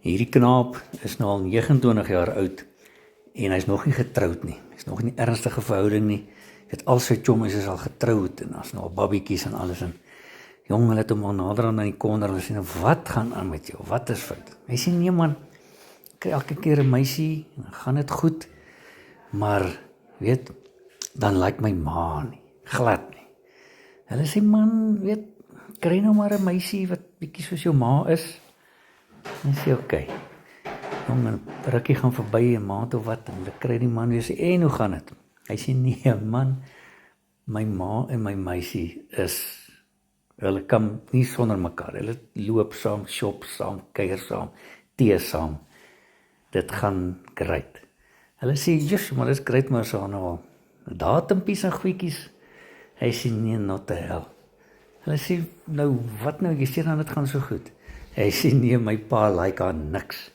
Hierdie knaap is nou al 29 jaar oud en hy's nog nie getroud nie. Hy's nog nie ernstige verhouding nie. Al sy chommies is al getroud en as nou al babbietjies en alles en jong, hulle het hom al nader aan die korner en sê, wat gaan aan met jou? Wat is fout? Hy sê, nee man, ek kry elke keer 'n meisie, en gaan dit goed, maar weet, dan like my ma nie, glad nie. Hulle sê, man, weet, kry nou maar 'n meisie wat bietjie soos jou ma is. En sê, oké. Jong, 'n rukkie gaan verby, 'n maand of wat, en hulle kry die man weer sê, en hoe gaan dit? Hy sê, nee man, my ma en my meisie hulle kan nie sonder mekaar, hulle loop saam, shop saam, kuier saam, tee saam, dit gaan great. Hulle sê, jy's, maar dis great, maar so nou al datumpies en goedjies. Hy sê, nee, not the hell. Hulle sê, nou, wat nou, jy sê dan dit gaan so goed. Hy sê, nee, my pa like haar niks.